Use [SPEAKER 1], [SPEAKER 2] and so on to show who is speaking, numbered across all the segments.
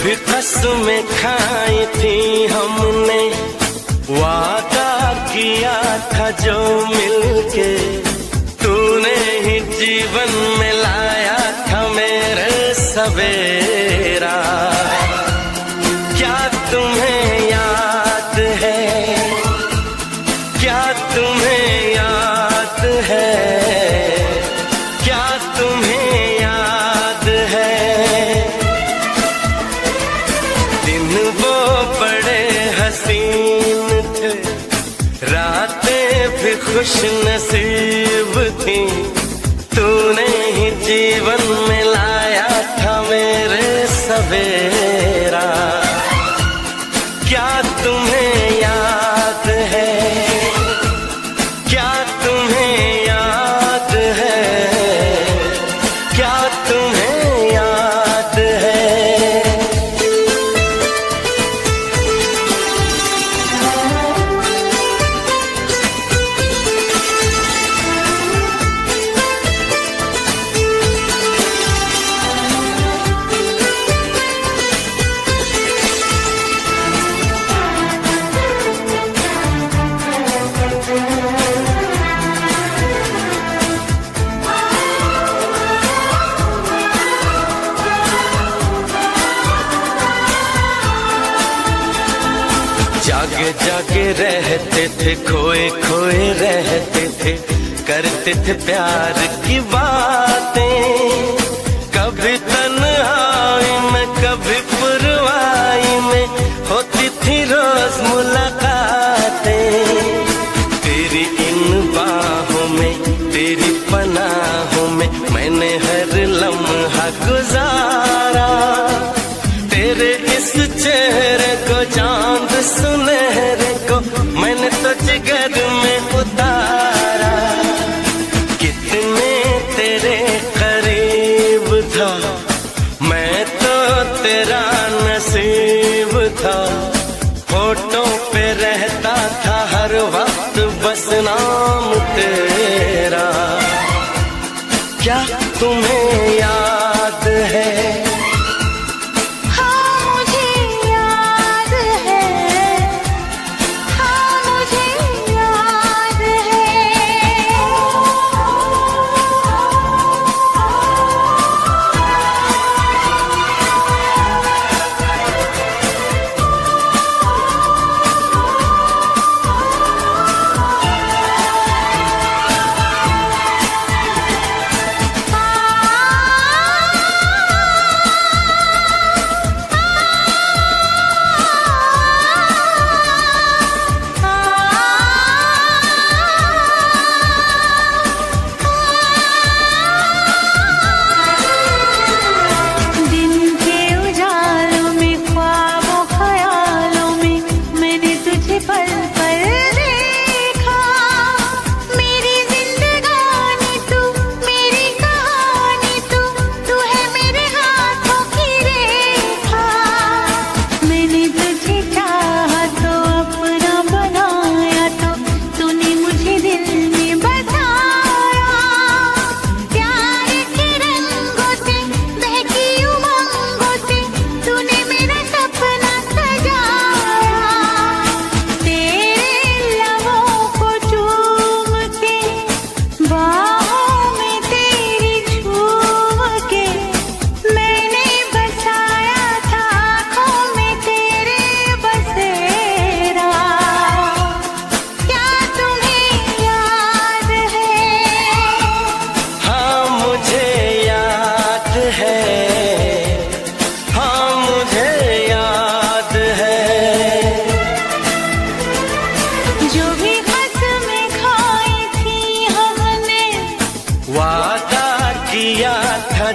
[SPEAKER 1] भी कसमें खाई थी हमने, वादा किया था जो मिलके, तूने ही जीवन में लाया था मेरे सवेरा। क्या तुम्हें याद है, क्या तुम्हें याद है, क्या तुम्हें याद है, दिन वो बड़े हसीन थे, रातें भी खुश नसीब थी, तूने ही जीवन में लाया था मेरे सवेरा। क्या तुम्हें याद है, क्या तुम्हें याद है, क्या तुम्हें याद है। जागे जागे रहते थे, खोए खोए रहते थे, करते थे प्यार की बातें, कभी तन्हाई में कभी पुरवाई में होती थी रोज मुलाकातें। तेरी इन बाहों में, तेरी पनाहों में मैंने हर लम्हा गुजारा, तेरे इस चेहरे को, चांद सुनहरे को मैंने तो जिगर में उतारा। कितने तेरे करीब था, मैं तो तेरा नसीब था, होठों पे रहता था हर वक्त बस नाम तेरा। क्या तुम्हें याद है,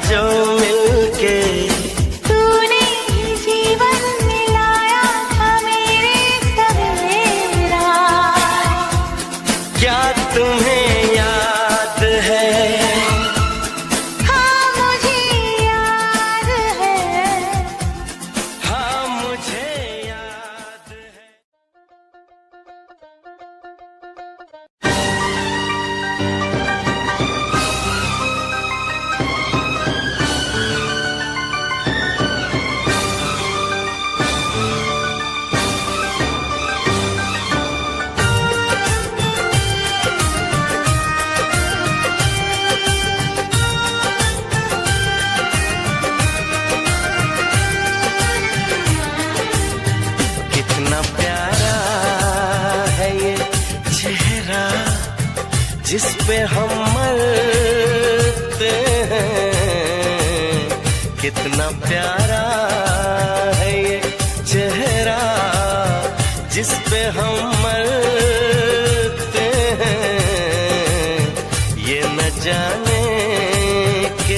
[SPEAKER 1] जो मिलके,
[SPEAKER 2] तूने ही जीवन मिलाया था मेरे सवेरा।
[SPEAKER 1] क्या तुम्हें याद है,
[SPEAKER 2] हाँ मुझे याद है,
[SPEAKER 1] हाँ मुझे याद है। जिस पे हम मरते हैं। कितना प्यारा है ये चेहरा जिस पे हम मरते हैं। ये न जाने कि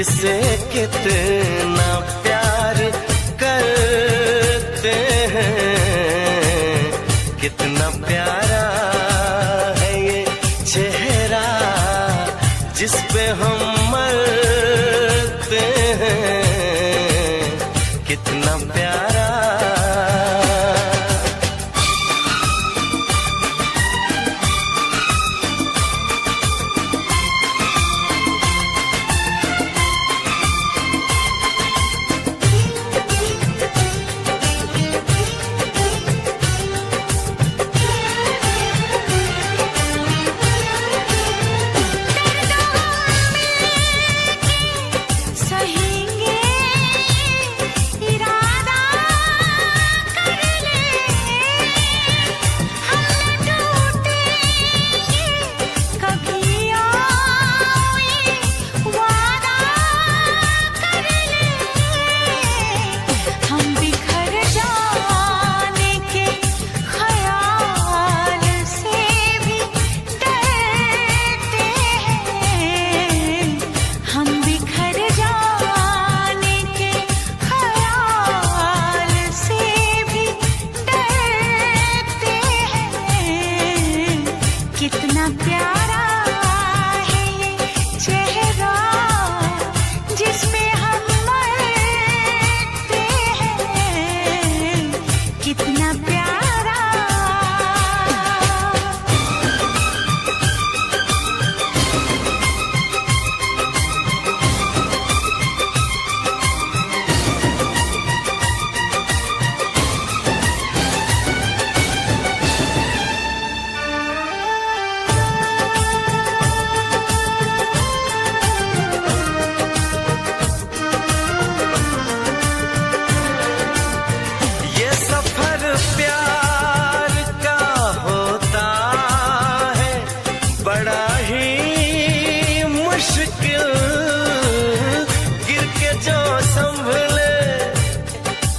[SPEAKER 1] इसे कितना प्यार करते हैं। कितना प्यारा है ये चेहरा जिस पे हम मरते हैं। कितना प्यारा।
[SPEAKER 2] कितना प्यारा है ये चेहरा जिस पे हम मरते हैं। कितना प्यारा।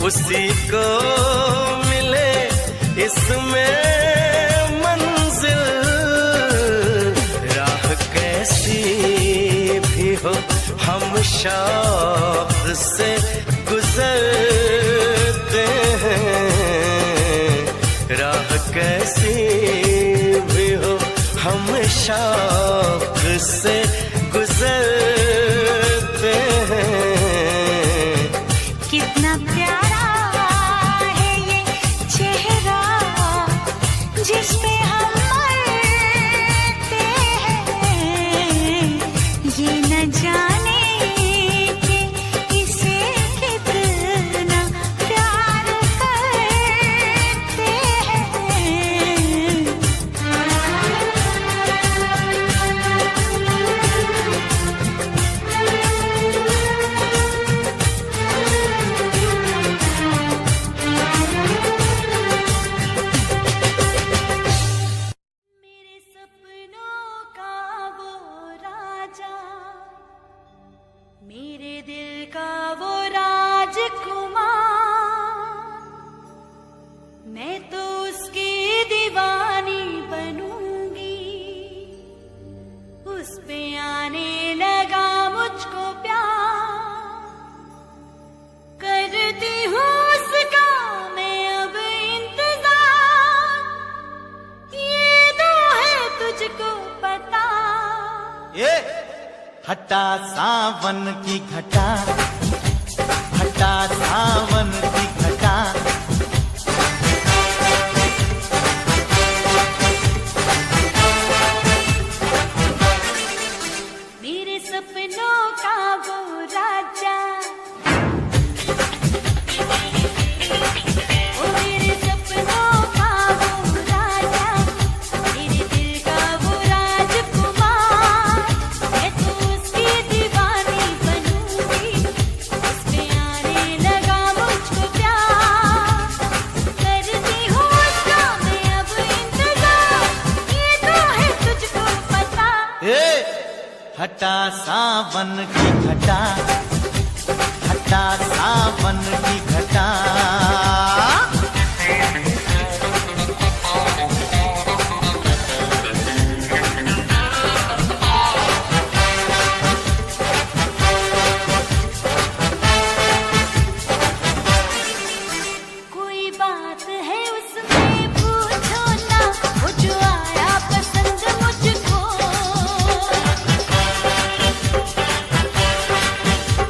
[SPEAKER 1] उसी को मिले इसमें मंजिल। राह कैसी भी हो हम शौक से गुजरते हैं। राह कैसी भी हो हम शौक से गुजरते हैं।
[SPEAKER 2] कितना प्यारा है ये चेहरा जिस पे हम मरते हैं। ये न जाने कि इसे कितना प्यार करते हैं। मेरे दिल का वो राजकुमार, मैं तो उसकी दीवानी बनूंगी। उस पे आने लगा मुझको प्यार, करती हूँ उसका मैं अब इंतजार। ये तो है तुझको पता।
[SPEAKER 3] ये हटा सावन की घटा, हटा सावन की घटा।
[SPEAKER 2] मेरे सपनों का वो राजा, ओ मेरे सपनों का वो राजा, मेरे दिल का वो राजकुमार। मैं तो उसकी दीवानी बनूंगी। उस पे आने लगा मुझको प्यार।
[SPEAKER 3] हटा सावन की घटा, हटा सावन की घटा।
[SPEAKER 2] कोई बात है उसमें पूछो ना, वो जो आया पसंद मुझको।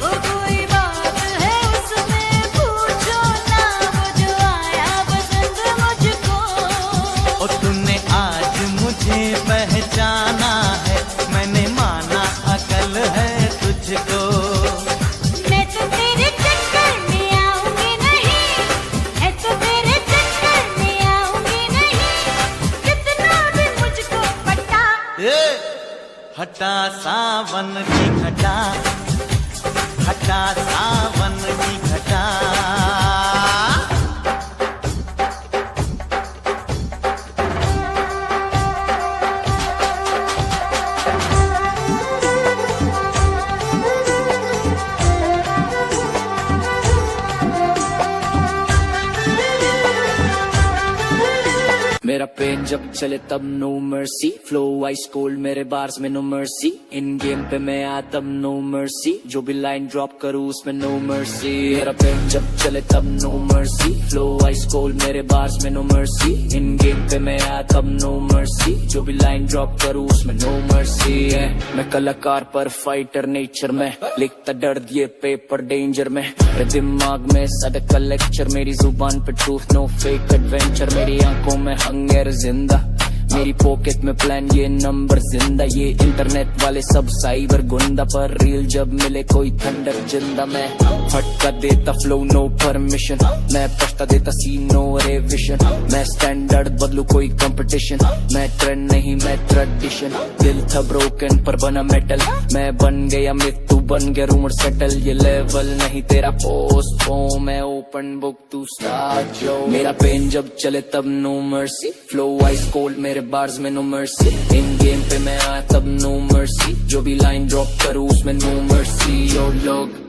[SPEAKER 2] वो कोई बात है उसमें पूछो ना, वो जो आया पसंद मुझको।
[SPEAKER 3] और तूने आज मुझे पहचाना है, मैंने माना अकल है तुझको।
[SPEAKER 2] मैं तो तेरे चक्कर में आऊंगी नहीं, मैं तो तेरे चक्कर में आऊंगी नहीं, कितना भी मुझको पता।
[SPEAKER 3] ए, हटा सावन की घटा, हटा सावन की घटा।
[SPEAKER 4] मेरा पेन जब चले तब no mercy, flow ice cold मेरे बार्स में नो मर्सी, इन गेम पे मैं आ तब नो मर्सी, जो भी लाइन ड्रॉप करूँ उसमें नो मर्सी। मेरा पेन जब चले तब no mercy, flow ice cold मेरे बार्स में नो मर्सी, इन गेम पे मैं आ तब नो मर्सी, जो भी लाइन ड्रॉप करूँ उसमें नो मर्सी है। मैं कलाकार पर फाइटर नेचर में, लिखता दर्द ये पेपर डेंजर में, मेरे दिमाग में सड़क लेक्चर, मेरी जुबान पे ट्रूथ नो फेक एडवेंचर, मेरी आंखों में हंगर जिंदा, मेरी पॉकेट में प्लान ये नंबर जिंदा, ये इंटरनेट वाले सब साइबर गुंडा, पर रील जब मिले कोई थंडर जिंदा। मैं फटका देता फ्लो नो परमिशन, मैं पछता देता सीन नो रिविजन, मैं स्टैंडर्ड बदलू कोई कंपटीशन, मैं ट्रेंड नहीं मैं ट्रेडिशन, दिल था ब्रोकन पर बना मेटल, मैं बन गया मिथ तू बन गया रूमर सेटल, ये लेवल नहीं तेरा पोस्ट ओ, मैं ओपन बुक तू स्टार्ट जो। मेरा पेन जब चले तब no mercy, flow ice cold मेरे बार्स में नो मर्सी, इन गेम पे मैं आया तब नो मर्सी, जो भी लाइन ड्रॉप करूँ उसमें नो मर्सी। यो लोग